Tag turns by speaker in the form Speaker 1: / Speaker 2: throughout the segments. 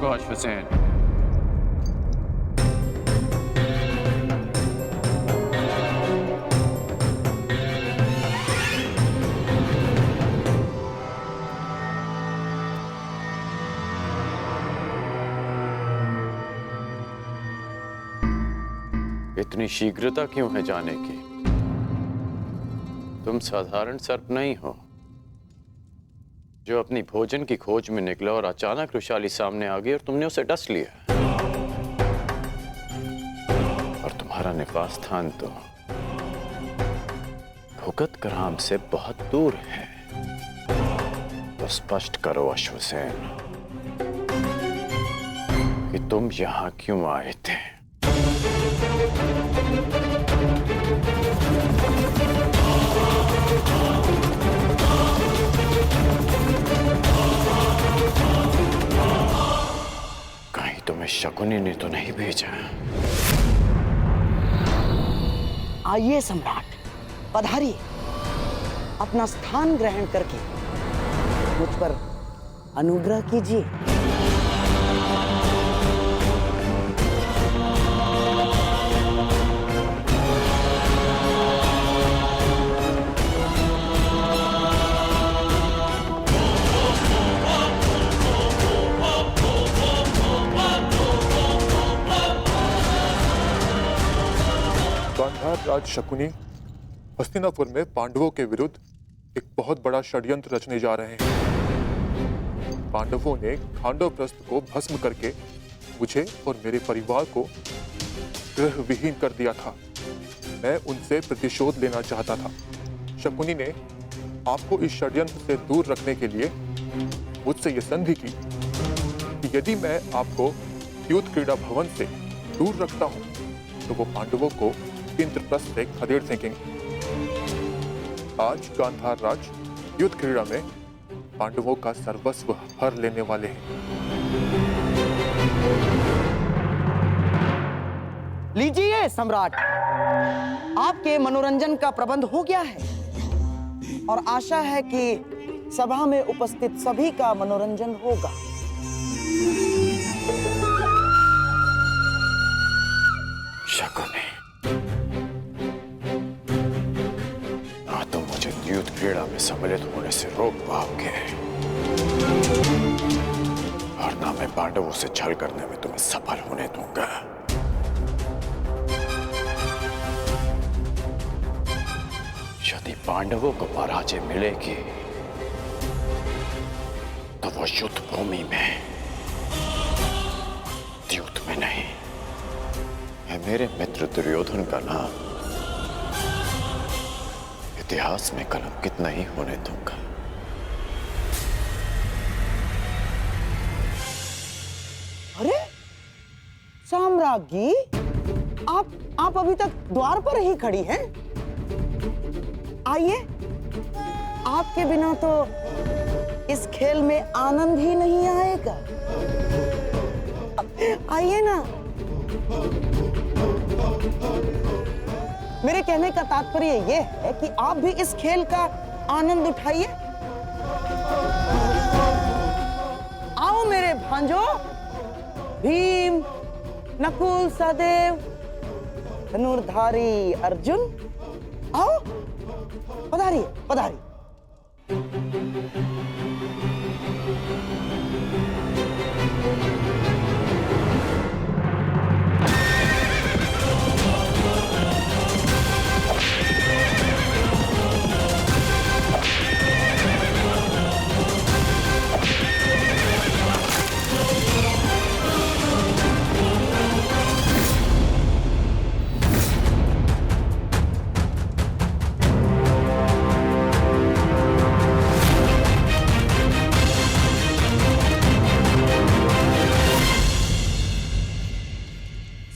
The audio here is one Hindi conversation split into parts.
Speaker 1: गौश हुसैन। इतनी शीघ्रता क्यों है जाने की? तुम साधारण सर्प नहीं हो जो अपनी भोजन की खोज में निकला और अचानक रुशाली सामने आ गई और तुमने उसे डस लिया। और तुम्हारा निवास स्थान तो भुगत कराम से बहुत दूर है। तो स्पष्ट करो अश हुसैन कि तुम यहां क्यों आए थे? कहीं तुम्हें शकुनी ने तो नहीं भेजा?
Speaker 2: आइए सम्राट, पधारिए। अपना स्थान ग्रहण करके मुझ पर अनुग्रह कीजिए।
Speaker 3: गांधार राज शकुनी हस्तिनापुर में पांडवों के विरुद्ध एक बहुत बड़ा षड्यंत्र रचने जा रहे हैं। पांडवों ने खांडवप्रस्थ को भस्म करके मुझे और मेरे परिवार को गृह विहीन कर दिया था। मैं उनसे प्रतिशोध लेना चाहता था। शकुनी ने आपको इस षड्यंत्र से दूर रखने के लिए मुझसे यह संधि की कि यदि मैं आपको युद्ध क्रीड़ा भवन से दूर रखता हूं तो वो पांडवों को इंद्रप्रस्थ से खदेड़ फेंकेंगे। आज गांधार राज युद्ध क्रीड़ा में पांडवों का सर्वस्व हर लेने वाले हैं।
Speaker 2: लीजिए सम्राट, आपके मनोरंजन का प्रबंध हो गया है और आशा है कि सभा में उपस्थित सभी का मनोरंजन होगा।
Speaker 1: शकुनी, ना तुम मुझे युद्ध क्रीड़ा में सम्मिलित होने से रोक पाओगे और ना मैं पांडवों से छल करने में तुम्हें सफल होने दूंगा। यदि पांडवों को पराजय मिलेगी तो वो युद्ध भूमि में, युद्ध में नहीं। मैं मेरे मित्र दुर्योधन का नाम इतिहास में कलंकित नहीं होने दूंगा।
Speaker 2: अरे साम्राज्ञी, आप अभी तक द्वार पर ही खड़ी हैं? आइए, आपके बिना तो इस खेल में आनंद ही नहीं आएगा। आइए ना। मेरे कहने का तात्पर्य यह है कि आप भी इस खेल का आनंद उठाइए। आओ मेरे भांजो, भीम, नकुल, सहदेव, धनुर्धारी अर्जुन, आओ, पधारिए, पधारिए।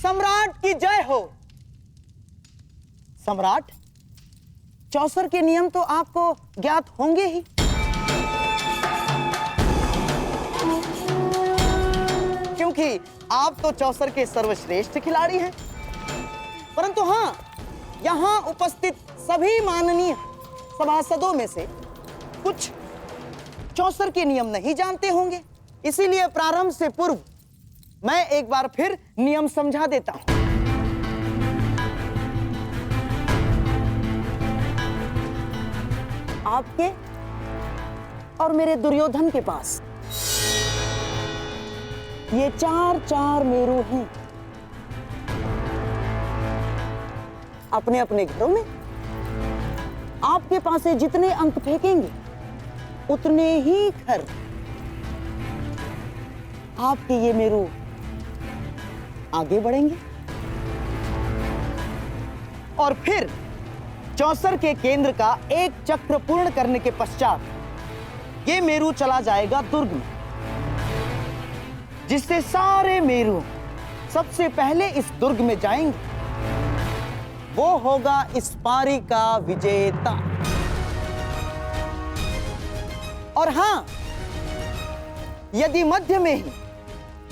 Speaker 2: सम्राट की जय हो। सम्राट, चौसर के नियम तो आपको ज्ञात होंगे ही। क्योंकि आप तो चौसर के सर्वश्रेष्ठ खिलाड़ी हैं। परंतु हां, यहां उपस्थित सभी माननीय सभासदों में से कुछ चौसर के नियम नहीं जानते होंगे। इसीलिए प्रारंभ से पूर्व मैं एक बार फिर नियम समझा देता हूं। आपके और मेरे दुर्योधन के पास ये 4 मेरू हैं। अपने अपने घरों में आपके पास से जितने अंक फेंकेंगे उतने ही घर आपके ये मेरू आगे बढ़ेंगे और फिर चौसर के केंद्र का एक चक्र पूर्ण करने के पश्चात ये मेरू चला जाएगा दुर्ग में, जिससे सारे मेरू सबसे पहले इस दुर्ग में जाएंगे। वो होगा इस पारी का विजेता। और हां, यदि मध्य में ही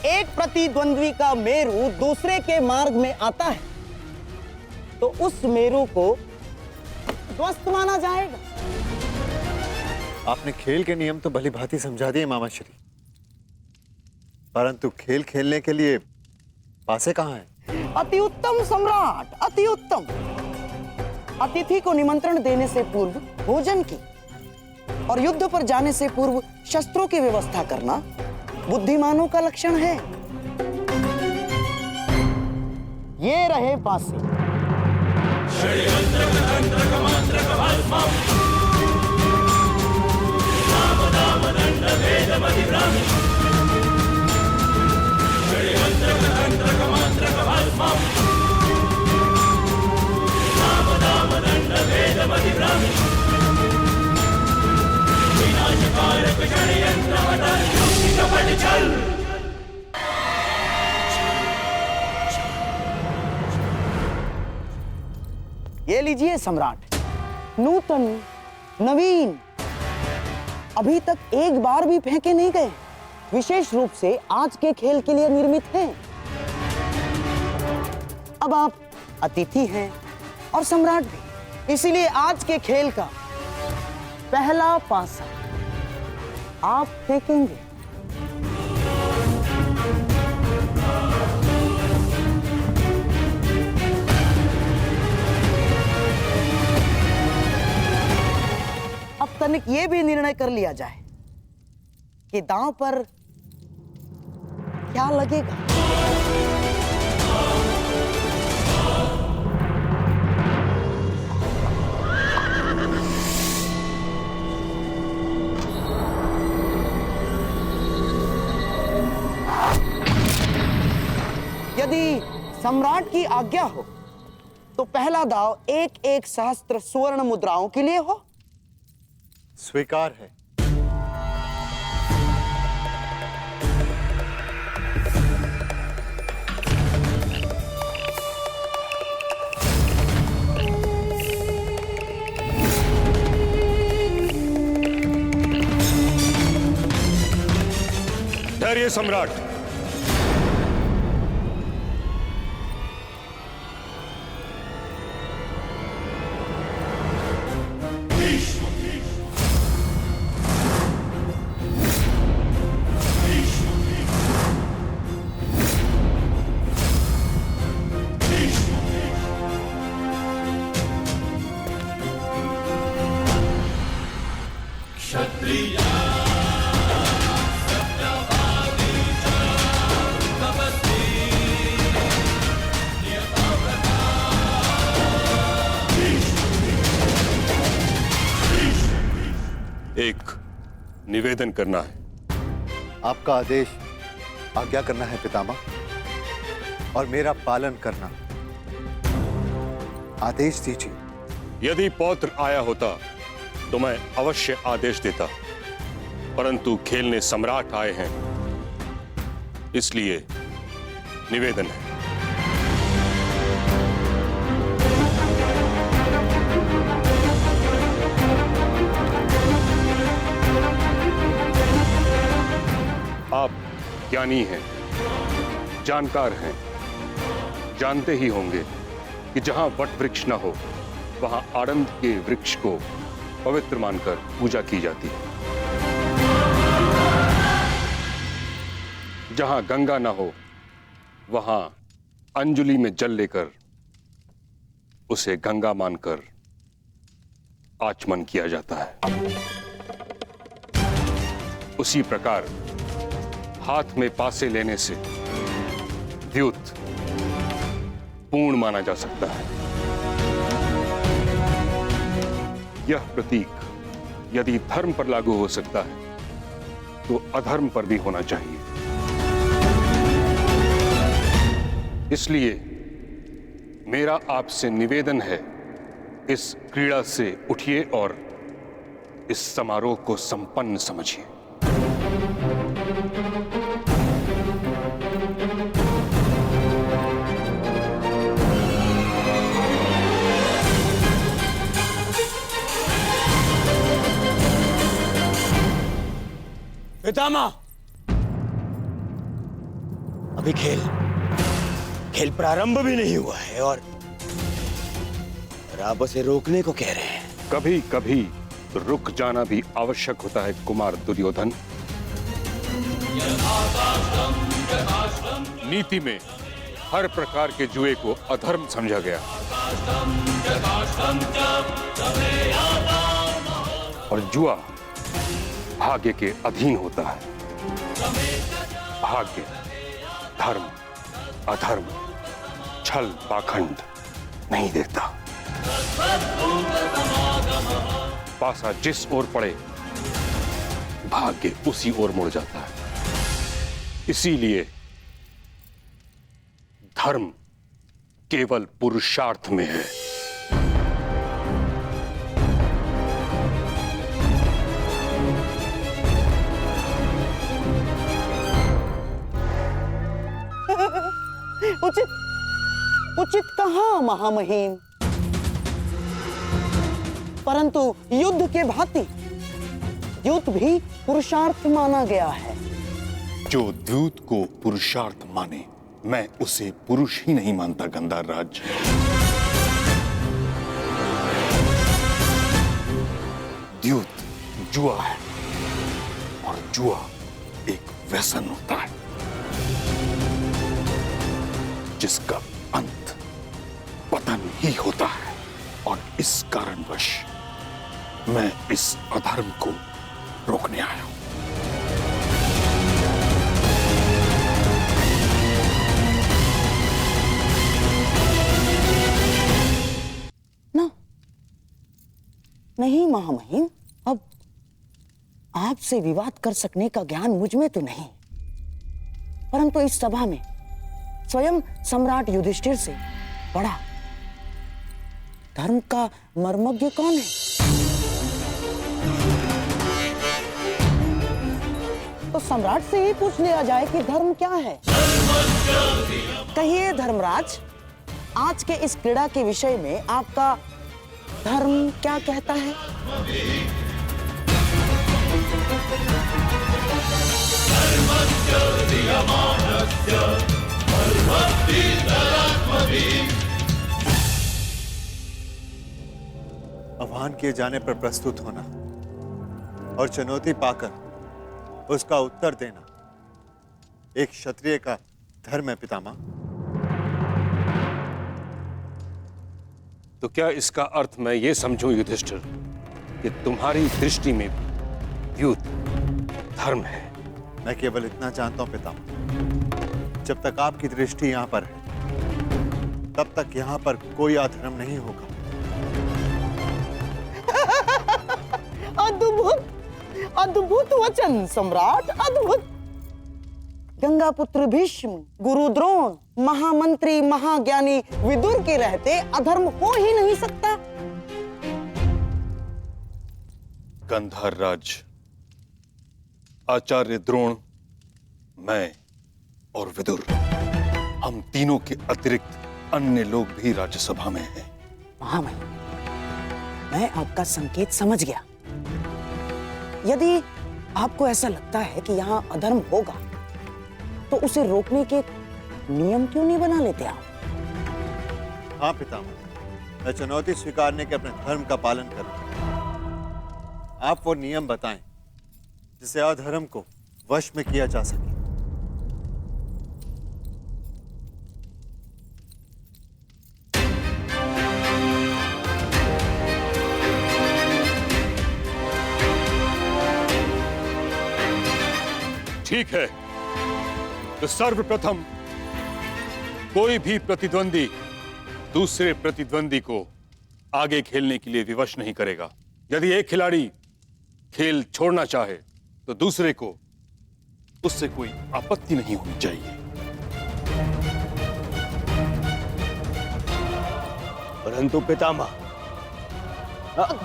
Speaker 2: एक प्रतिद्वंद्वी का मेरू दूसरे के मार्ग में आता है तो उस मेरू को ध्वस्त माना जाएगा।
Speaker 4: आपने खेल के नियम तो भली भांति समझा दिए मामाश्री, परंतु खेल खेलने के लिए पासे कहाँ हैं?
Speaker 2: अति उत्तम सम्राट, अति उत्तम। अतिथि को निमंत्रण देने से पूर्व भोजन की और युद्ध पर जाने से पूर्व शस्त्रों की व्यवस्था करना बुद्धिमानों का लक्षण है। ये रहे पासे। ये लीजिए सम्राट, नूतन नवीन अभी तक एक बार भी फेंके नहीं गए, विशेष रूप से आज के खेल के लिए निर्मित हैं। अब आप अतिथि हैं और सम्राट भी, इसीलिए आज के खेल का पहला पासा आप फेंकेंगे। अब तनिक ये भी निर्णय कर लिया जाए कि दांव पर क्या लगेगा। यदि सम्राट की आज्ञा हो तो पहला दांव 1-1 सहस्त्र स्वर्ण मुद्राओं के लिए हो।
Speaker 4: स्वीकार है।
Speaker 5: धैर्य सम्राट। एक निवेदन करना है।
Speaker 4: आपका आदेश आज्ञा करना है पितामह, और मेरा पालन करना। आदेश दीजिए।
Speaker 5: यदि पौत्र आया होता तो मैं अवश्य आदेश देता, परंतु खेलने सम्राट आए हैं, इसलिए निवेदन है। आप ज्ञानी हैं, जानकार हैं, जानते ही होंगे कि जहां वट वृक्ष न हो वहां आनंद के वृक्ष को पवित्र मानकर पूजा की जाती है। जहां गंगा न हो वहां अंजलि में जल लेकर उसे गंगा मानकर आचमन किया जाता है। उसी प्रकार हाथ में पासे लेने से द्यूत पूर्ण माना जा सकता है। यह प्रतीक यदि धर्म पर लागू हो सकता है तो अधर्म पर भी होना चाहिए। इसलिए मेरा आपसे निवेदन है, इस क्रीड़ा से उठिए और इस समारोह को संपन्न समझिए।
Speaker 6: पितामह, अभी खेल प्रारंभ भी नहीं हुआ है और आप उसे रोकने को कह रहे हैं।
Speaker 5: कभी कभी रुक जाना भी आवश्यक होता है कुमार दुर्योधन। नीति में हर प्रकार के जुए को अधर्म समझा गया और जुआ भाग्य के अधीन होता है। भाग्य, धर्म, अधर्म, छल, पाखंड नहीं देखता। पासा जिस ओर पड़े भाग्य उसी ओर मुड़ जाता है। इसीलिए धर्म केवल पुरुषार्थ में है।
Speaker 2: उचित कहां महामहिम, परंतु युद्ध के भांति द्यूत भी पुरुषार्थ माना गया है।
Speaker 5: जो द्यूत को पुरुषार्थ माने, मैं उसे पुरुष ही नहीं मानता गंधार राज। द्यूत जुआ है और जुआ एक व्यसन होता है जिसका अंत पतन ही होता है। और इस कारणवश मैं इस अधर्म को रोकने आया हूं।
Speaker 2: ना, नहीं महामहिम, अब आपसे विवाद कर सकने का ज्ञान मुझ में तो नहीं, परंतु इस सभा में स्वयं सम्राट युधिष्ठिर से बड़ा धर्म का मर्मज्ञ कौन है? तो सम्राट से ही पूछ लिया जाए कि धर्म क्या है। कहिए धर्मराज, आज के इस क्रीड़ा के विषय में आपका धर्म क्या कहता है?
Speaker 4: आह्वान किए जाने पर प्रस्तुत होना और चुनौती पाकर उसका उत्तर देना एक क्षत्रिय का धर्म है पितामह।
Speaker 5: तो क्या इसका अर्थ मैं ये समझूं युधिष्ठिर कि तुम्हारी दृष्टि में द्यूत धर्म है?
Speaker 4: मैं केवल इतना जानता हूं पितामह, जब तक आपकी दृष्टि यहां पर है तब तक यहां पर कोई अधर्म नहीं होगा।
Speaker 2: अद्भुत, अद्भुत वचन सम्राट, अद्भुत। गंगा पुत्र भीष्म, गुरु द्रोण, महामंत्री महाज्ञानी विदुर के रहते अधर्म हो ही नहीं सकता।
Speaker 5: गंधार राज, आचार्य द्रोण, मैं और विदुर, हम तीनों के अतिरिक्त अन्य लोग भी राज्यसभा में हैं।
Speaker 2: महामहिम, मैं आपका संकेत समझ गया। यदि आपको ऐसा लगता है कि यहाँ अधर्म होगा, तो उसे रोकने के नियम क्यों नहीं बना लेते आप?
Speaker 4: हाँ पितामह, मैं चुनौती स्वीकारने के अपने धर्म का पालन करूंगा। आप वो नियम बताएं जिसे अधर्म को वश में किया जा सके।
Speaker 5: ठीक है, तो सर्वप्रथम कोई भी प्रतिद्वंदी दूसरे प्रतिद्वंदी को आगे खेलने के लिए विवश नहीं करेगा। यदि एक खिलाड़ी खेल छोड़ना चाहे तो दूसरे को उससे कोई आपत्ति नहीं होनी चाहिए।
Speaker 6: परंतु पितामह,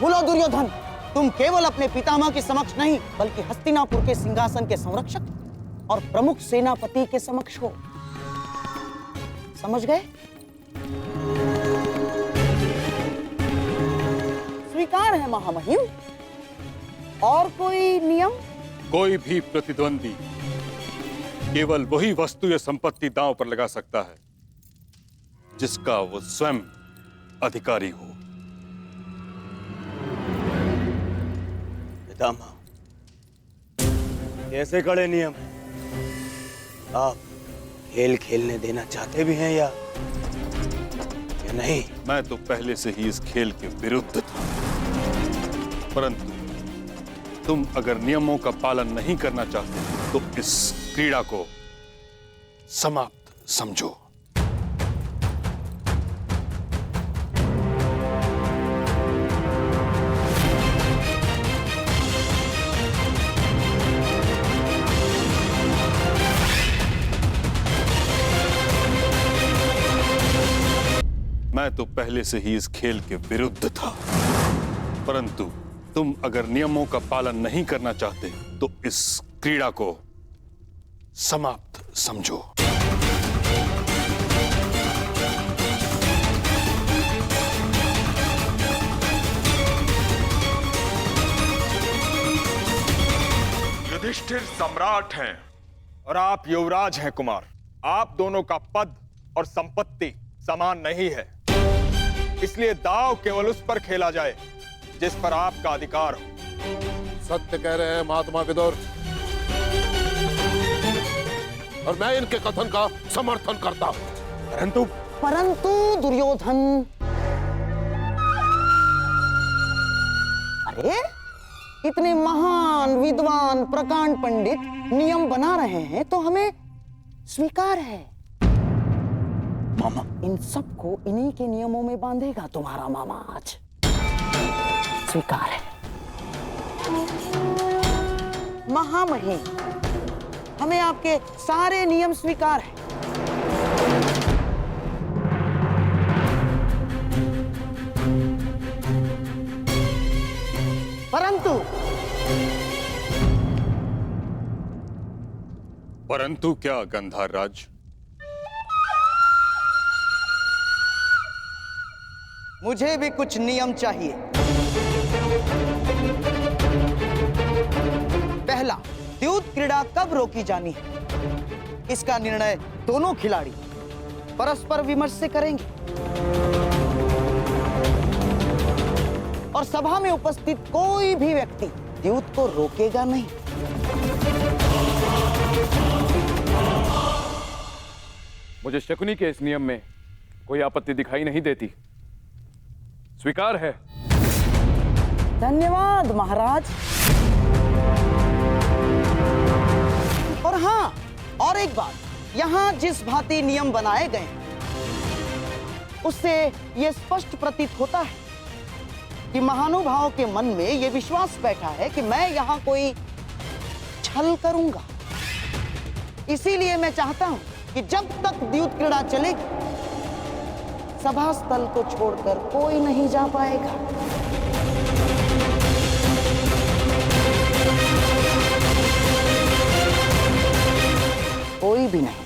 Speaker 2: बोलो दुर्योधन, तुम केवल अपने पितामह के समक्ष नहीं बल्कि हस्तिनापुर के सिंहासन के संरक्षक और प्रमुख सेनापति के समक्ष हो। समझ गए? स्वीकार है महामहिम। और कोई नियम?
Speaker 5: कोई भी प्रतिद्वंदी केवल वही वस्तु या संपत्ति दांव पर लगा सकता है जिसका वो स्वयं अधिकारी हो।
Speaker 6: पितामह, कैसे कड़े नियम हैं? आप खेल खेलने देना चाहते भी हैं या नहीं?
Speaker 5: मैं तो पहले से ही इस खेल के विरुद्ध था, परंतु तुम अगर नियमों का पालन नहीं करना चाहते तो इस क्रीड़ा को समाप्त समझो। मैं तो पहले से ही इस खेल के विरुद्ध था, परंतु तुम अगर नियमों का पालन नहीं करना चाहते तो इस क्रीड़ा को समाप्त समझो।
Speaker 7: युधिष्ठिर सम्राट हैं और आप युवराज हैं कुमार। आप दोनों का पद और संपत्ति समान नहीं है, इसलिए दांव केवल उस पर खेला जाए जिस पर आपका अधिकार हो।
Speaker 3: सत्य कह रहे हैं महात्मा विदुर, और मैं इनके कथन का समर्थन करता हूं।
Speaker 2: परंतु दुर्योधन, अरे इतने महान विद्वान प्रकांड पंडित नियम बना रहे हैं तो हमें स्वीकार है। मामा, इन सबको इन्हीं के नियमों में बांधेगा तुम्हारा मामा आज। स्वीकार है। महामहिम, हमें आपके सारे नियम स्वीकार हैं।
Speaker 5: परंतु क्या गंधार राज?
Speaker 2: मुझे भी कुछ नियम चाहिए। पहला, द्यूत क्रीड़ा कब रोकी जानी है, इसका निर्णय दोनों खिलाड़ी परस्पर विमर्श से करेंगे और सभा में उपस्थित कोई भी व्यक्ति द्यूत को रोकेगा नहीं।
Speaker 8: मुझे शकुनी के इस नियम में कोई आपत्ति दिखाई नहीं देती। स्वीकार है।
Speaker 2: धन्यवाद महाराज। और हाँ, और एक बात, यहाँ जिस भांति नियम बनाए गए उससे यह स्पष्ट प्रतीत होता है कि महानुभावों के मन में यह विश्वास बैठा है कि मैं यहाँ कोई छल करूंगा। इसीलिए मैं चाहता हूं कि जब तक द्यूत क्रीड़ा चलेगी सभा स्थल को छोड़कर कोई नहीं जा पाएगा। कोई भी नहीं।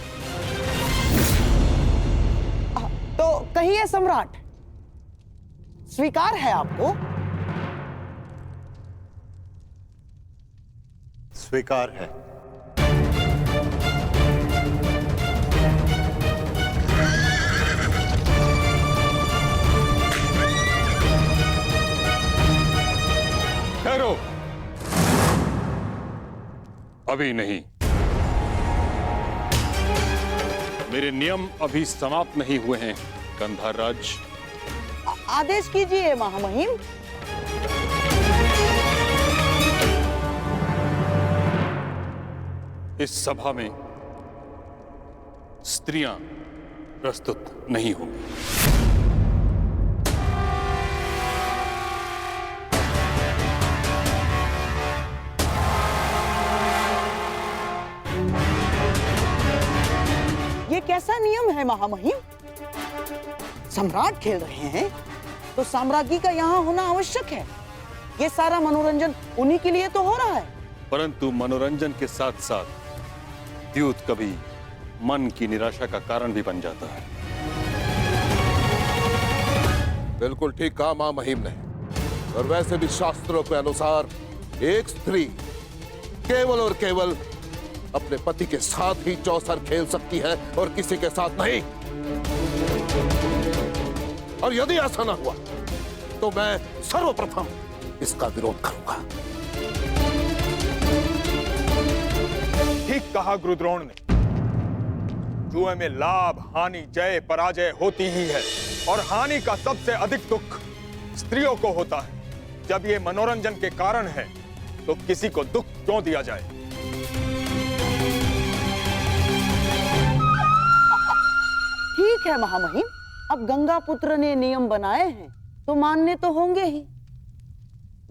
Speaker 2: तो कहिए सम्राट, स्वीकार है आपको?
Speaker 4: स्वीकार है।
Speaker 5: ठहरो, अभी नहीं। मेरे नियम अभी समाप्त नहीं हुए हैं गंधार राज।
Speaker 2: आदेश कीजिए महामहिम।
Speaker 5: इस सभा में स्त्रियां प्रस्तुत नहीं होंगी।
Speaker 2: ये कैसा नियम है महामहिम? सम्राट खेल रहे हैं तो साम्राज्ञी का यहाँ होना आवश्यक है। ये सारा मनोरंजन उन्हीं के लिए तो हो रहा है।
Speaker 5: परंतु मनोरंजन के साथ साथ द्यूत कभी मन की निराशा का कारण भी बन जाता है।
Speaker 9: बिल्कुल ठीक कहा मां महिम ने। और वैसे भी शास्त्रों के अनुसार एक स्त्री केवल और केवल अपने पति के साथ ही चौसर खेल सकती है और किसी के साथ नहीं। और यदि ऐसा ना हुआ तो मैं सर्वप्रथम इसका विरोध करूंगा।
Speaker 7: ठीक कहा गुरुद्रोण ने। जुए में लाभ, हानि, जय, पराजय होती ही है और हानि का सबसे अधिक दुख स्त्रियों को होता है। जब ये मनोरंजन के कारण है तो किसी को दुख क्यों दिया जाए?
Speaker 2: ठीक है महामहिम, अब गंगा पुत्र ने नियम बनाए हैं तो मानने तो होंगे ही।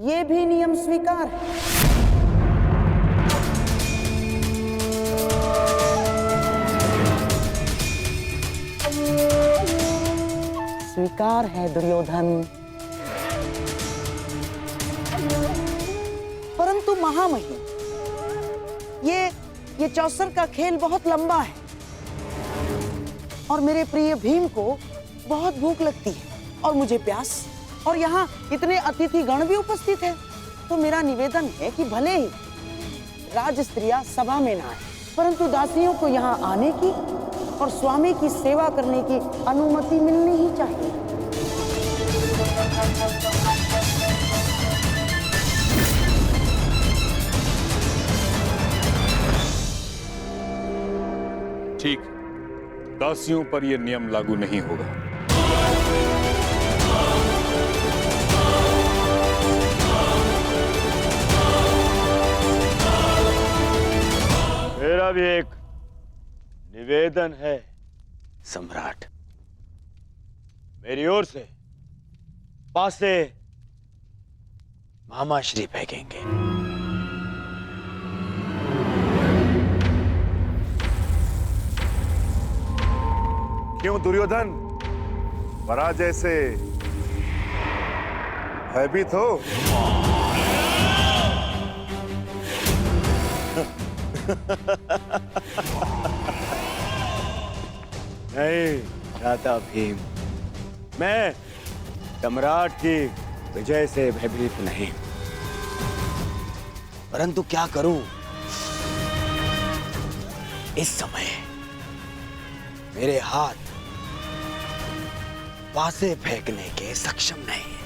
Speaker 2: ये भी नियम स्वीकार है। स्वीकार है दुर्योधन। परंतु महामहिम, ये चौसर का खेल बहुत लंबा है और मेरे प्रिय भीम को बहुत भूख लगती है और मुझे प्यास, और यहाँ इतने अतिथि गण भी उपस्थित हैं। तो मेरा निवेदन है कि भले ही राज स्त्रियां सभा में ना आए, परंतु दासियों को यहाँ आने की और स्वामी की सेवा करने की अनुमति मिलनी ही चाहिए।
Speaker 5: ठीक, दासियों पर यह नियम लागू नहीं होगा।
Speaker 6: मेरा भी एक निवेदन है सम्राट। मेरी ओर से पासे मामाश्री फेंकेंगे।
Speaker 10: क्यों दुर्योधन, पराजय से भयभीत हो?
Speaker 6: नहीं भ्राता भीम, मैं सम्राट की विजय से भयभीत नहीं, परंतु क्या करूं, इस समय मेरे हाथ पासे फेंकने के सक्षम नहीं है।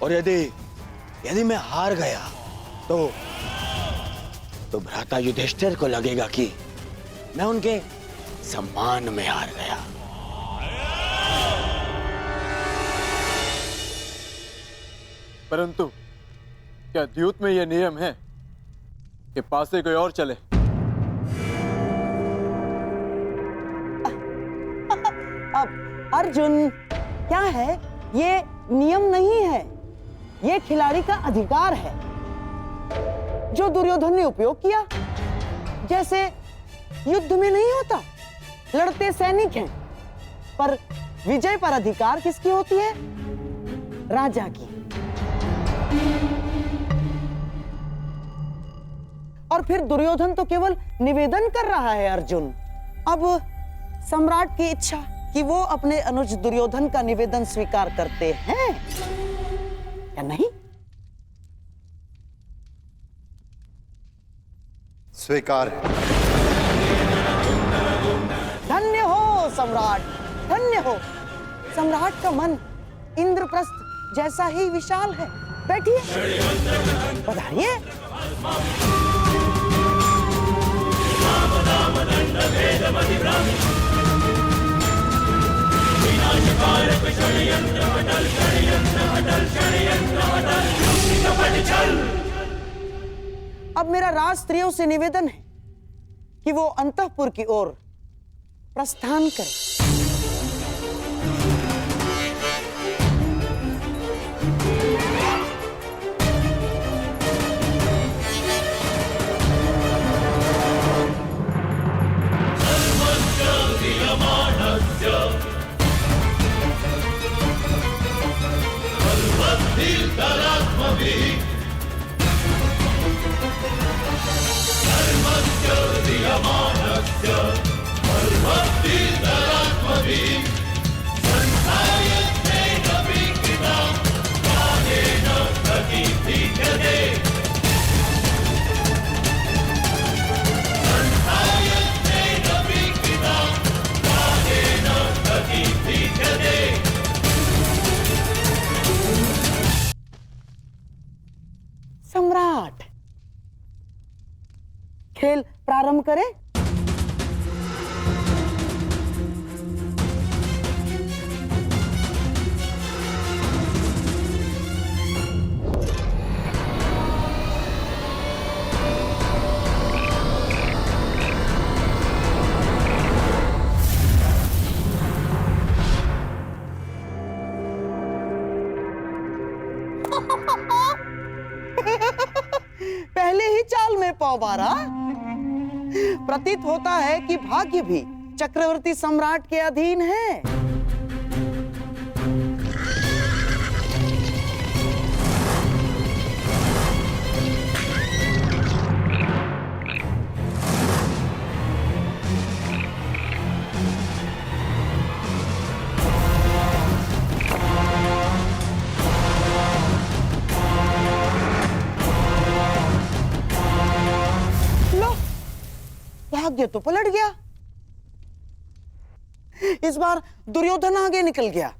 Speaker 6: और यदि मैं हार गया तो भ्राता युधिष्ठिर को लगेगा कि मैं उनके सम्मान में हार गया।
Speaker 11: परंतु क्या द्यूत में यह नियम है कि पासे कोई और चले?
Speaker 2: अब अर्जुन, क्या है, ये नियम नहीं है, ये खिलाड़ी का अधिकार है जो दुर्योधन ने उपयोग किया। जैसे युद्ध में नहीं होता, लड़ते सैनिक हैं, पर विजय पर अधिकार किसकी होती है? राजा की। और फिर दुर्योधन तो केवल निवेदन कर रहा है अर्जुन। अब सम्राट की इच्छा कि वो अपने अनुज दुर्योधन का निवेदन स्वीकार करते हैं या नहीं?
Speaker 4: स्वीकार है।
Speaker 2: धन्य हो सम्राट, धन्य हो। सम्राट का मन इंद्रप्रस्थ जैसा ही विशाल है। बैठिए, बधाइए।
Speaker 12: षड्यंत्र
Speaker 2: अब मेरा राज स्त्रियों से निवेदन है कि वो अंतःपुर की ओर प्रस्थान करें। सम्राट, खेल प्रारंभ करें। पहले ही चाल में पौबारा। प्रतीत होता है कि भाग्य भी चक्रवर्ती सम्राट के अधीन है। भाग्य तो पलट गया। इस बार दुर्योधन आगे निकल गया।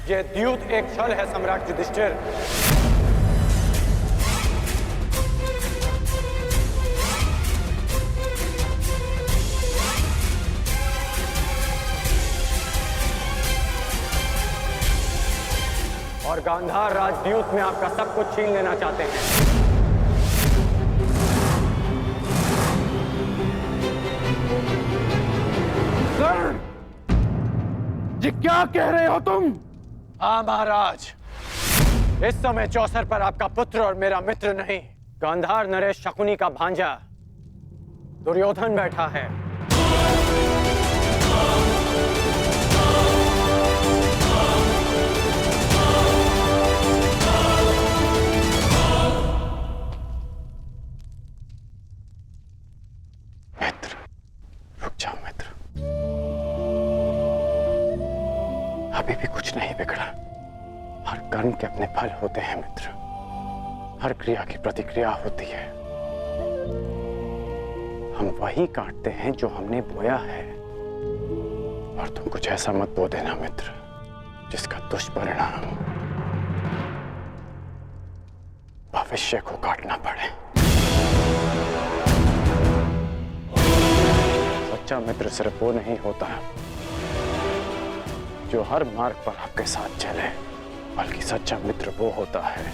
Speaker 6: यह द्यूत एक छल है सम्राट युधिष्ठिर। और गांधार राजद्यूत में आपका सब कुछ छीन लेना चाहते हैं।
Speaker 8: ये क्या कह रहे हो तुम?
Speaker 6: हाँ महाराज, इस समय चौसर पर आपका पुत्र और मेरा मित्र नहीं, गांधार नरेश शकुनी का भांजा दुर्योधन बैठा है।
Speaker 1: मित्र, रुक जाओ मित्र। अभी भी कुछ नहीं बिगड़ा। हर कर्म के अपने फल होते हैं मित्र। हर क्रिया की प्रतिक्रिया होती है।
Speaker 6: हम वही काटते हैं जो हमने बोया है। और तुम कुछ ऐसा मत बो देना मित्र जिसका दुष्परिणाम भविष्य को काटना पड़े। सच्चा मित्र सिर्फ वो नहीं होता जो हर मार्ग पर आपके साथ चले, बल्कि सच्चा मित्र वो होता है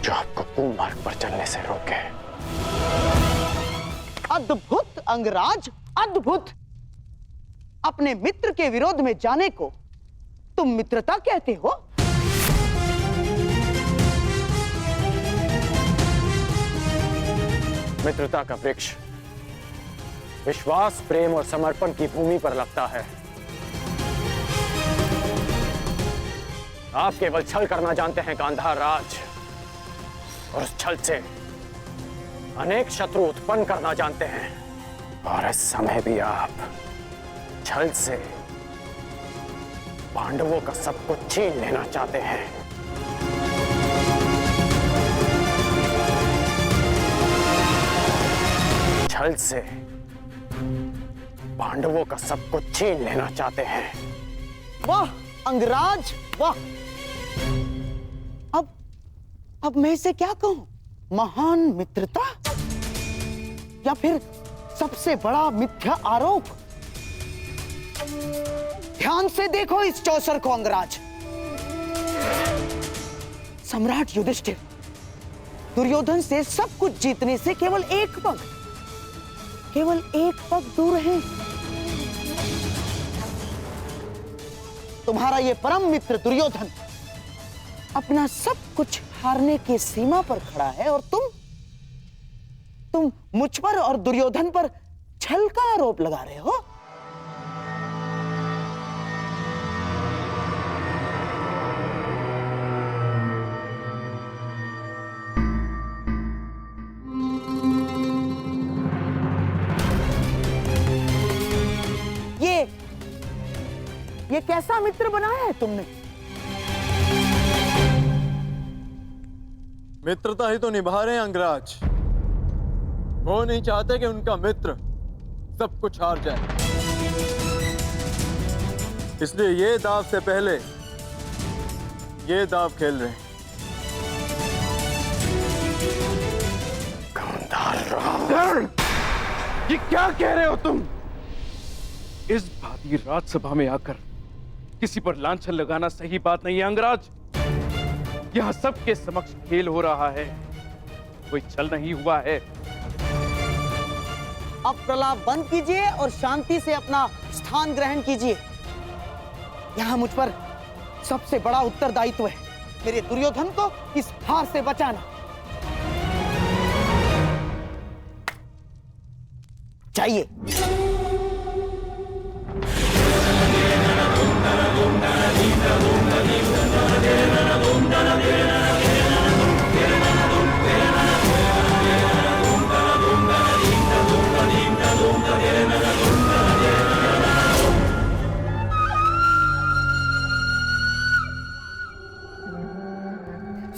Speaker 6: जो आपको कुमार्ग पर चलने से रोके।
Speaker 2: अद्भुत अंगराज, अद्भुत। अपने मित्र के विरोध में जाने को तुम मित्रता कहते हो?
Speaker 6: मित्रता का वृक्ष विश्वास, प्रेम और समर्पण की भूमि पर लगता है। आप केवल छल करना जानते हैं गांधार राज, और उस छल से अनेक शत्रु उत्पन्न करना जानते हैं। और इस समय भी आप छल से पांडवों का सब कुछ छीन लेना चाहते हैं। छल से पांडवों का सब कुछ छीन लेना चाहते हैं।
Speaker 2: वाह अंगराज, वाह। अब मैं इसे क्या कहूं? महान मित्रता या फिर सबसे बड़ा मिथ्या आरोप? ध्यान से देखो इस चौसर को अंगराज। सम्राट युधिष्ठिर दुर्योधन से सब कुछ जीतने से केवल एक पग दूर है। तुम्हारा ये परम मित्र दुर्योधन अपना सब कुछ हारने की सीमा पर खड़ा है, और तुम मुझ पर और दुर्योधन पर छल का आरोप लगा रहे हो। ये कैसा मित्र बनाया है तुमने?
Speaker 11: मित्रता ही तो निभा रहे हैं अंगराज। वो नहीं चाहते कि उनका मित्र सब कुछ हार जाए, इसलिए ये दाव से पहले ये दाव खेल रहे हैं।
Speaker 8: ये क्या कह रहे हो तुम? इस भांति राजसभा में आकर किसी पर लांछन लगाना सही बात नहीं है अंगराज। यहां सबके समक्ष खेल हो रहा है, कोई छल नहीं हुआ है।
Speaker 2: अब प्रलाप बंद कीजिए और शांति से अपना स्थान ग्रहण कीजिए। यहां मुझ पर सबसे बड़ा उत्तरदायित्व है, मेरे दुर्योधन को इस हार से बचाना। चाहिए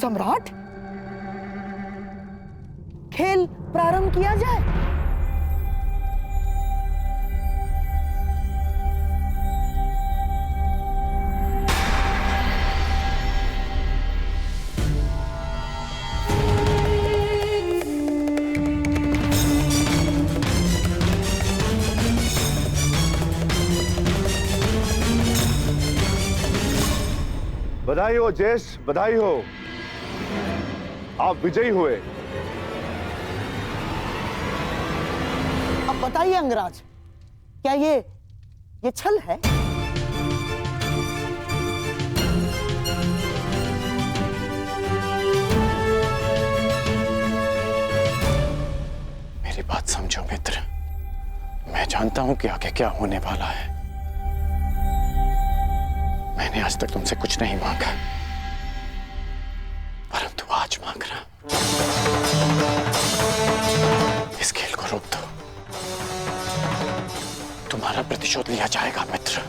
Speaker 2: सम्राट, खेल प्रारंभ किया जाए।
Speaker 10: बधाई हो जयेश, बधाई हो, आप विजयी हुए।
Speaker 2: अब बताइए अंगराज, क्या ये छल है?
Speaker 6: मेरी बात समझो मित्र, मैं जानता हूं कि आगे क्या होने वाला है। मैंने आज तक तुमसे कुछ नहीं मांगा, परंतु आज मांग रहा हूं। इस खेल को रोक दो, तुम्हारा प्रतिशोध लिया जाएगा मित्र।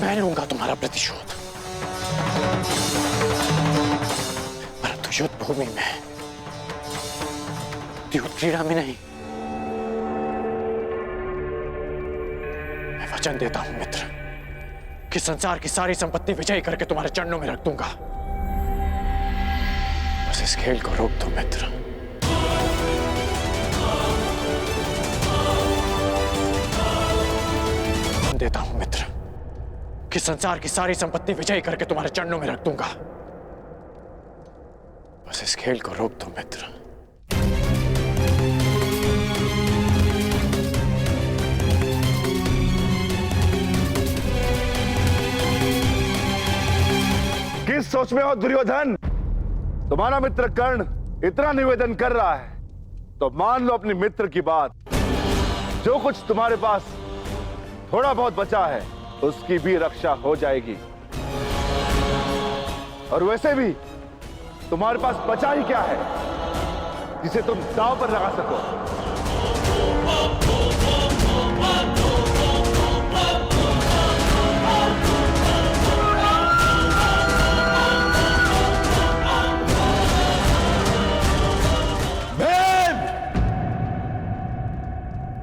Speaker 6: मैं लूंगा तुम्हारा प्रतिशोध, परंतु युद्ध भूमि में, युद्ध क्रीड़ा में नहीं। मैं वचन देता हूं मित्र कि संसार की सारी संपत्ति विजयी करके तुम्हारे चरणों में रख दूंगा। बस इस खेल को रोक दो मित्र। देता हूं मित्र कि संसार की सारी संपत्ति विजयी करके तुम्हारे चरणों में रख दूंगा। बस इस खेल को रोक दो मित्र।
Speaker 10: किस सोच में हो दुर्योधन? तुम्हारा मित्र कर्ण इतना निवेदन कर रहा है तो मान लो अपने मित्र की बात। जो कुछ तुम्हारे पास थोड़ा बहुत बचा है उसकी भी रक्षा हो जाएगी। और वैसे भी तुम्हारे पास बचा ही क्या है जिसे तुम दांव पर लगा सको?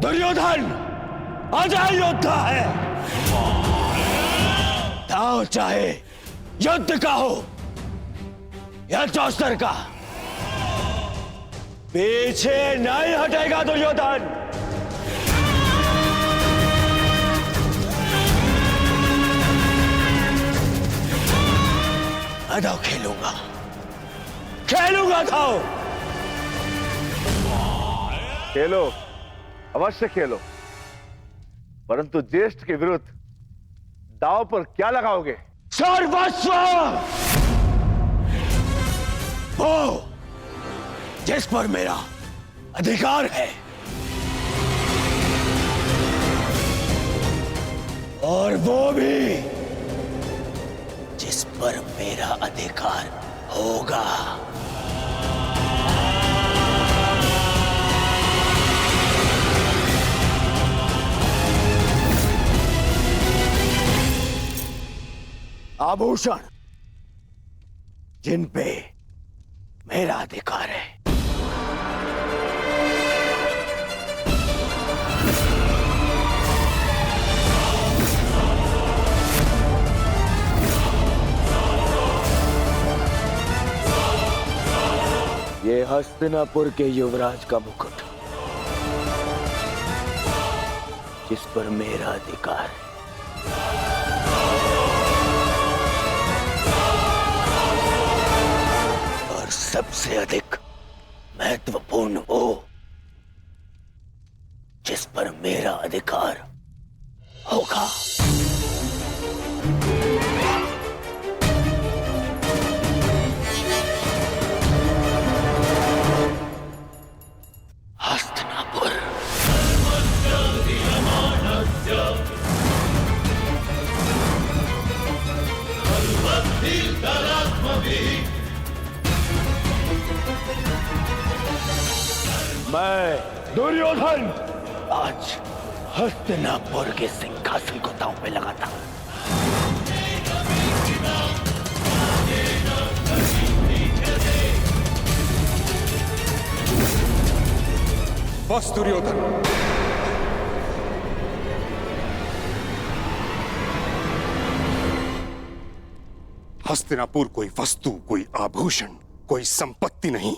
Speaker 12: दुर्योधन अजय योद्धा है। दांव चाहे युद्ध का हो या चौस्तर का, पीछे नहीं हटेगा दुर्योधन। मैं दांव खेलूंगा दांव।
Speaker 10: खेलो, अवश्य खेलो, परंतु ज्येष्ठ के विरुद्ध दांव पर क्या लगाओगे?
Speaker 12: सर्वस्व, वो जिस पर मेरा अधिकार है और वो भी जिस पर मेरा अधिकार होगा। आभूषण जिन पे मेरा अधिकार है, ये हस्तिनापुर के युवराज का मुकुट जिस पर मेरा अधिकार है, और सबसे अधिक महत्वपूर्ण वो जिस पर मेरा अधिकार होगा। हस्तिनापुर। मैं दुर्योधन आज हस्तिनापुर के सिंहासन को दांव पे लगाता हूं।
Speaker 5: बस दुर्योधन, हस्तिनापुर कोई वस्तु, कोई आभूषण, कोई संपत्ति नहीं।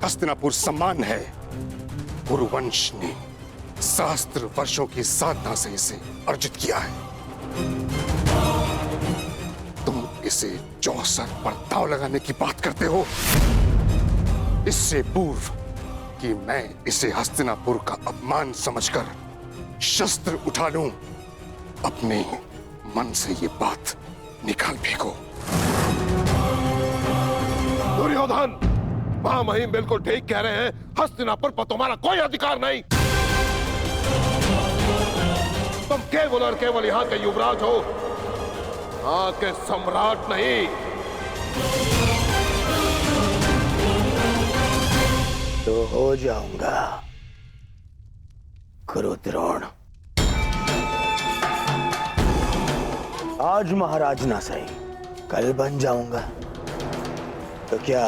Speaker 5: हस्तिनापुर सम्मान है। कुरुवंश ने सहस्त्र वर्षों की साधना से इसे अर्जित किया है। तुम इसे चौसर पर दांव लगाने की बात करते हो। इससे पूर्व कि मैं इसे हस्तिनापुर का अपमान समझकर शस्त्र उठा लूं, अपने मन से ये बात निकाल फेंको।
Speaker 9: दुर्योधन, महामहिम बिल्कुल ठीक कह रहे हैं। हस्तिनापुर पर तुम्हारा कोई अधिकार नहीं। तुम केवल और केवल यहां के युवराज हो, यहां के सम्राट नहीं।
Speaker 12: तो हो जाऊंगा कुरुद्रोण। आज महाराज ना सही, कल बन जाऊंगा। तो क्या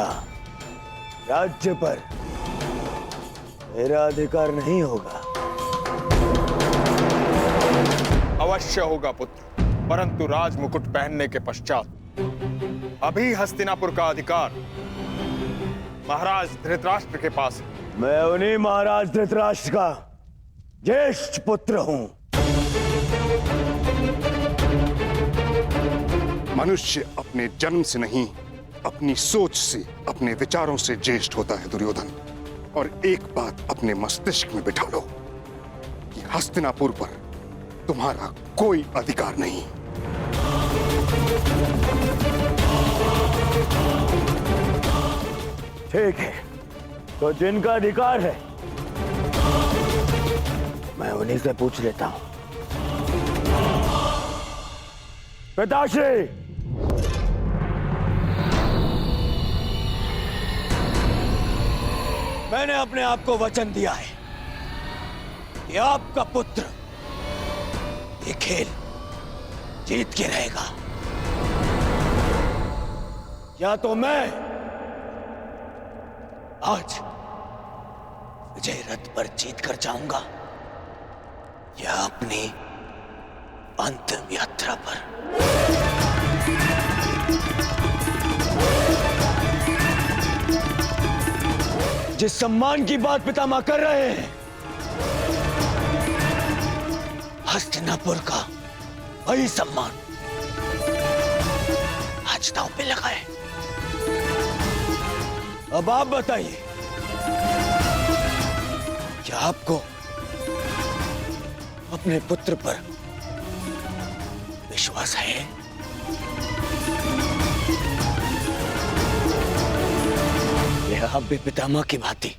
Speaker 12: राज्य पर मेरा अधिकार नहीं होगा?
Speaker 7: अवश्य होगा पुत्र, परंतु राज मुकुट पहनने के पश्चात अभी हस्तिनापुर का अधिकार महाराज धृतराष्ट्र के पास है।
Speaker 12: मैं उन्हीं महाराज धृतराष्ट्र का ज्येष्ठ पुत्र हूं।
Speaker 5: मनुष्य अपने जन्म से नहीं, अपनी सोच से, अपने विचारों से ज्येष्ठ होता है दुर्योधन। और एक बात अपने मस्तिष्क में बिठा लो कि हस्तिनापुर पर तुम्हारा कोई अधिकार नहीं।
Speaker 12: ठीक है, तो जिनका अधिकार है मैं उन्हीं से पूछ लेता हूं। पिताश्री, मैंने अपने आप को वचन दिया है कि आपका पुत्र ये खेल जीत के रहेगा। या तो मैं आज विजय रथ पर जीत कर जाऊंगा या अपनी अंतिम यात्रा पर। जिस सम्मान की बात पितामह कर रहे हैं, हस्तिनापुर का वही सम्मान आज दांव पे लगा है। अब आप बताइए, क्या आपको अपने पुत्र पर विश्वास है? यह आप भी पितामह की भांति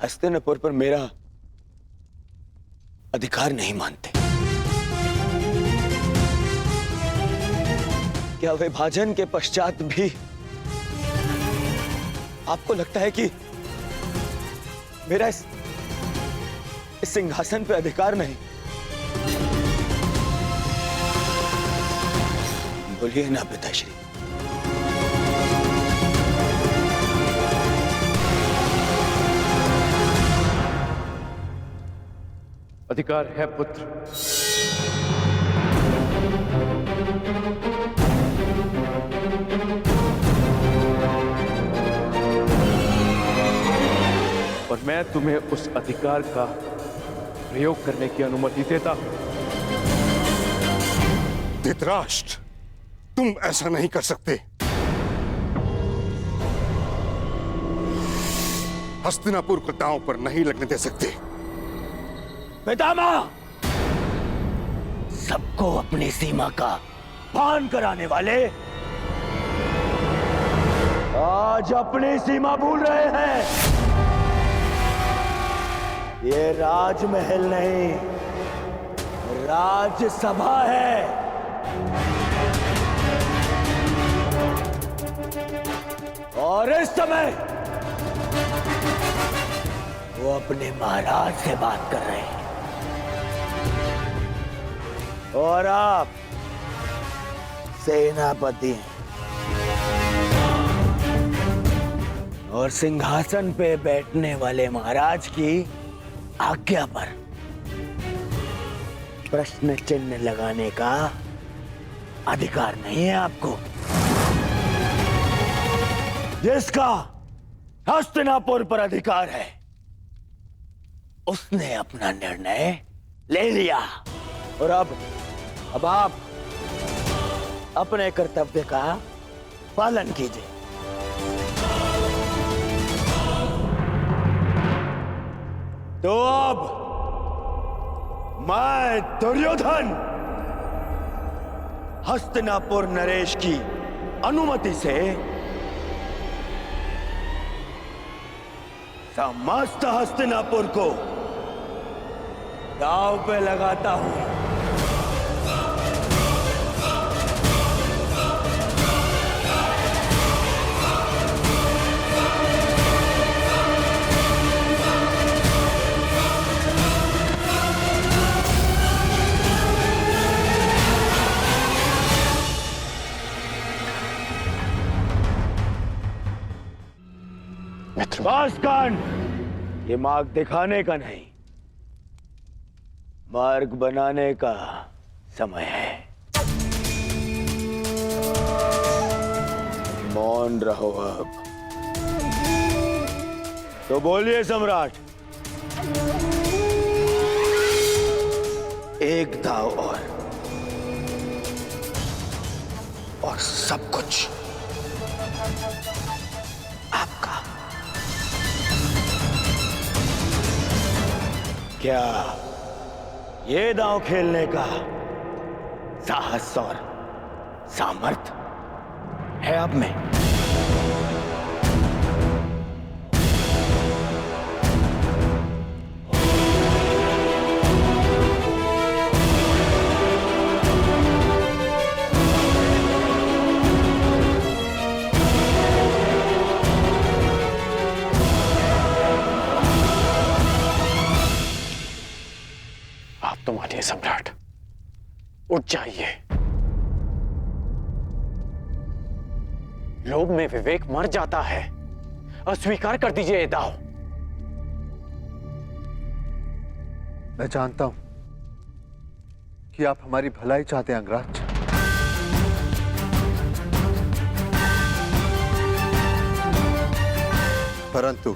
Speaker 12: हस्तिनापुर पर मेरा अधिकार नहीं मानते? क्या विभाजन के पश्चात भी आपको लगता है कि मेरा इस सिंहासन पे अधिकार नहीं? बोलिए ना पिताश्री।
Speaker 8: अधिकार है पुत्र। और मैं तुम्हें उस अधिकार का प्रयोग करने की अनुमति देता हूं।
Speaker 5: धृतराष्ट्र, तुम ऐसा नहीं कर सकते। हस्तिनापुर को दांव पर नहीं लगने दे सकते।
Speaker 12: पितामह, सबको अपनी सीमा का भान कराने वाले आज अपनी सीमा भूल रहे हैं। ये राजमहल नहीं, राजसभा है। और इस समय वो अपने महाराज से बात कर रहे हैं और आप सेनापति हैं और सिंहासन पे बैठने वाले महाराज की आज्ञा पर प्रश्न चिन्ह लगाने का अधिकार नहीं है आपको। जिसका हस्तिनापुर पर अधिकार है उसने अपना निर्णय ले लिया और अब आप अपने कर्तव्य का पालन कीजिए। तो अब मैं दुर्योधन हस्तिनापुर नरेश की अनुमति से समस्त हस्तिनापुर को दांव पे लगाता हूं। कांड, ये मार्ग दिखाने का नहीं, मार्ग बनाने का समय है। मौन रहो अब। तो बोलिए सम्राट। एक दाव और सब कुछ आपका। क्या ये दांव खेलने का साहस और सामर्थ्य है आप में?
Speaker 6: आप तो मानिए सम्राट, उठ जाइए। लोभ में विवेक मर जाता है। अस्वीकार कर दीजिए ये दाव।
Speaker 4: मैं जानता हूं कि आप हमारी भलाई चाहते हैं अंगराज, परंतु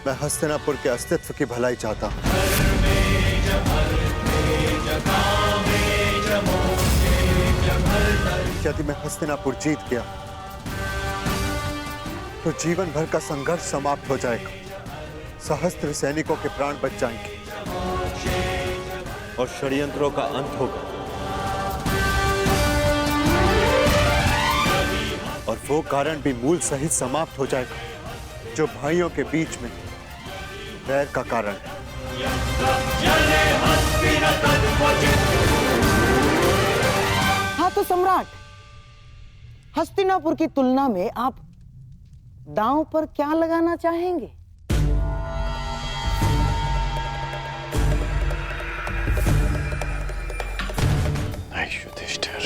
Speaker 4: मैं हस्तिनापुर के अस्तित्व की भलाई चाहता हूं। यदि मैं हस्तिनापुर जीत गया तो जीवन भर का संघर्ष समाप्त हो जाएगा, सहस्त्र सैनिकों के प्राण बच जाएंगे और षड्यंत्रों का अंत होगा। और वो कारण भी मूल सहित समाप्त हो जाएगा जो भाइयों के बीच में वैर का कारण है।
Speaker 2: हाँ तो सम्राट, हस्तिनापुर की तुलना में आप दांव पर क्या लगाना चाहेंगे?
Speaker 1: नहीं युधिष्ठिर,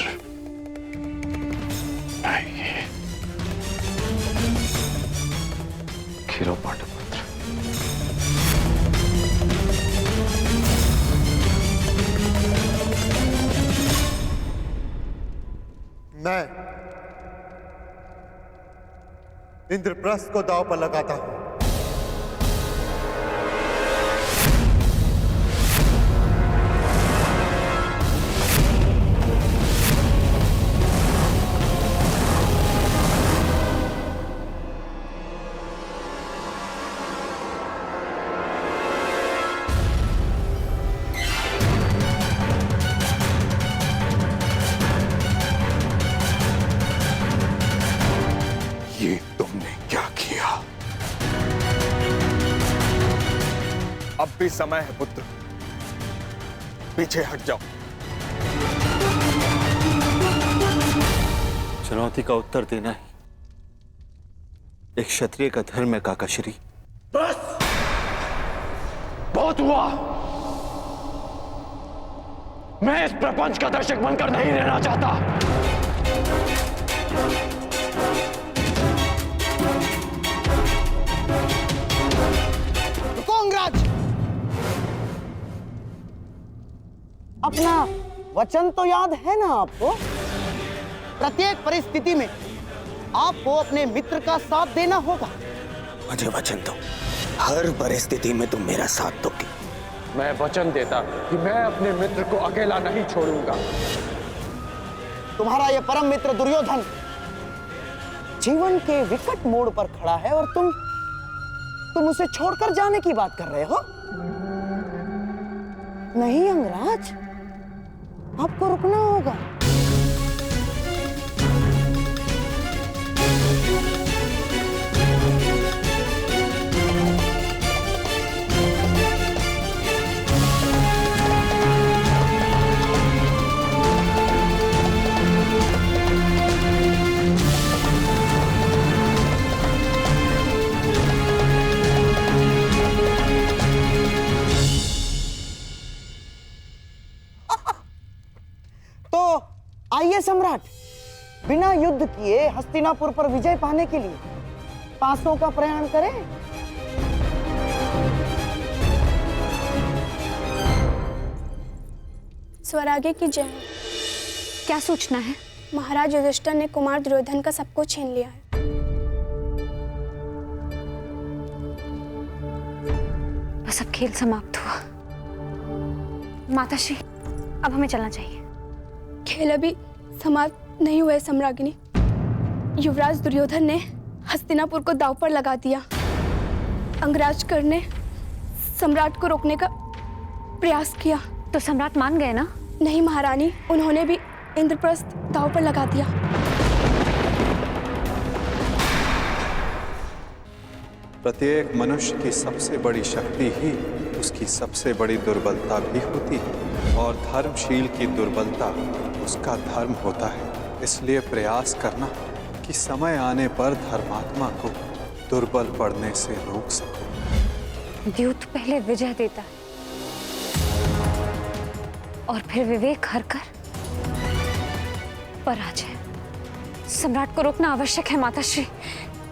Speaker 1: नहीं। खीरो पांडुपुत्र,
Speaker 4: मैं इंद्रप्रस्थ को दांव पर लगाता हूं।
Speaker 5: ये तुमने क्या किया?
Speaker 7: अब भी समय है पुत्र, पीछे हट जाओ।
Speaker 4: चुनौती का उत्तर देना ही एक क्षत्रिय का धर्म है काकाश्री।
Speaker 6: बस बहुत हुआ। मैं इस प्रपंच का दर्शक बनकर नहीं रहना चाहता।
Speaker 2: अपना वचन तो याद है ना आपको? प्रत्येक परिस्थिति में आपको अपने मित्र का साथ देना होगा।
Speaker 12: मुझे वचन दो, हर परिस्थिति में तुम मेरा साथ दोगे।
Speaker 6: मैं वचन देता कि मैं अपने मित्र को अकेला नहीं छोड़ूंगा।
Speaker 2: तुम्हारा यह परम मित्र दुर्योधन जीवन के विकट मोड़ पर खड़ा है और तुम उसे छोड़कर जाने की बात कर रहे हो? नहीं अंगराज, आपको रुकना होगा। आइए सम्राट, बिना युद्ध किए हस्तिनापुर पर विजय पाने के लिए पासों का प्रयाण करें।
Speaker 13: स्वरागे की जय हो।
Speaker 14: क्या सूचना है?
Speaker 13: महाराज युधिष्ठिर ने कुमार दुर्योधन का सब कुछ छीन लिया है।
Speaker 14: बस अब खेल समाप्त हुआ। माताश्री, अब हमें चलना चाहिए।
Speaker 13: खेल अभी समाप्त नहीं हुए सम्राज्ञी। युवराज दुर्योधन ने हस्तिनापुर को दांव पर लगा दिया। अंगराज कर्ण ने सम्राट को रोकने का प्रयास किया।
Speaker 14: तो सम्राट मान गए ना?
Speaker 13: नहीं महारानी, उन्होंने भी इंद्रप्रस्थ दांव पर लगा दिया।
Speaker 4: प्रत्येक मनुष्य की सबसे बड़ी शक्ति ही उसकी सबसे बड़ी दुर्बलता भी होती है, और धर्मशील की दुर्बलता उसका धर्म होता है। इसलिए प्रयास करना कि समय आने पर धर्मात्मा को दुर्बल पड़ने से रोक सको।
Speaker 14: द्यूत पहले विजय देता है और फिर विवेक हरकर पराजय। सम्राट को रोकना आवश्यक है माताश्री।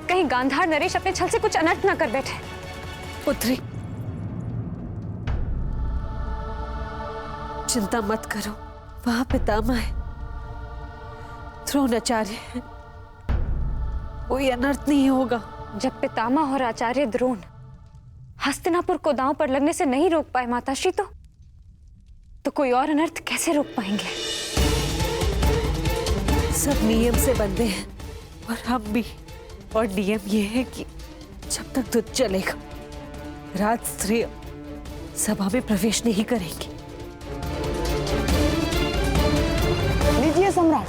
Speaker 14: कहीं गांधार नरेश अपने छल से कुछ अनर्थ न कर बैठे।
Speaker 15: पुत्री, चिंता मत करो, वहां पितामह है, द्रोणाचार्य है, कोई अनर्थ नहीं होगा।
Speaker 14: जब पितामह और आचार्य द्रोण हस्तिनापुर को दांव पर लगने से नहीं रोक पाए माताश्री, तो कोई और अनर्थ कैसे रोक पाएंगे?
Speaker 15: सब नियम से बंधे हैं और हम भी। और नियम ये है कि जब तक युद्ध चलेगा राजस्त्री सभा में प्रवेश नहीं करेंगे।
Speaker 2: लीजिए सम्राट,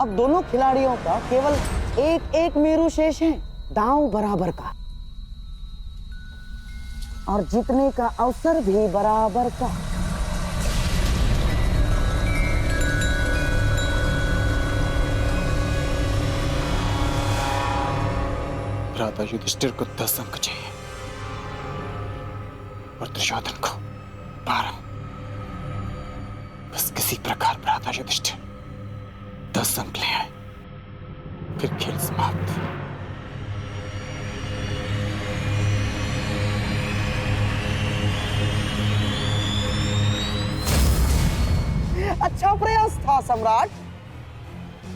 Speaker 2: अब दोनों खिलाड़ियों का केवल एक एक मेरू शेष है, दांव बराबर का, और जीतने का अवसर भी बराबर का।
Speaker 6: भ्राता युधिष्ठिर को 10 अंक चाहिए और दुर्योधन को 12। बस किसी प्रकार भ्राता युधिष्ठिर 10 अंक ले आए, फिर खेल समाप्त।
Speaker 2: अच्छा प्रयास था सम्राट,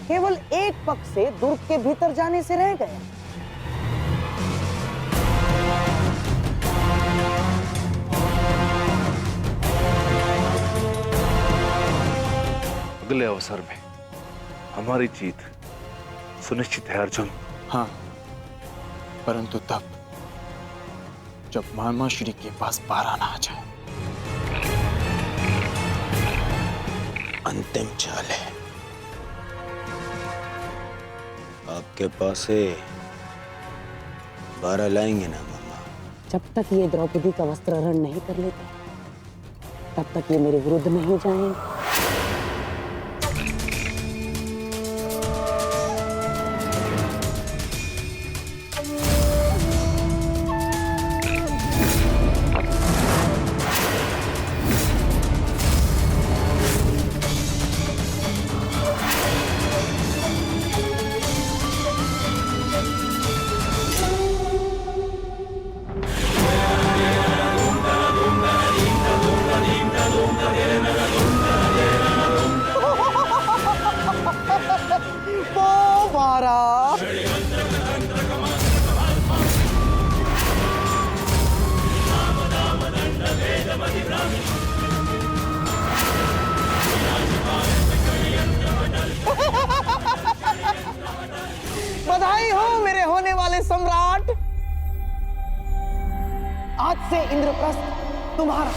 Speaker 2: केवल एक पग से दुर्ग के भीतर जाने से रह गया।
Speaker 10: अगले अवसर में हमारी जीत सुनिश्चित है अर्जुन।
Speaker 6: हाँ, परंतु तब जब मामा श्री के पास 12 ना आ जाए।
Speaker 12: अंतिम चाल है, आपके पास है 12 लाएंगे ना मामा?
Speaker 2: जब तक ये द्रौपदी का वस्त्रहरण नहीं कर लेते, तब तक ये मेरे विरुद्ध नहीं जाएंगे। बधाई हो मेरे होने वाले सम्राट। आज से इंद्रप्रस्थ तुम्हारा।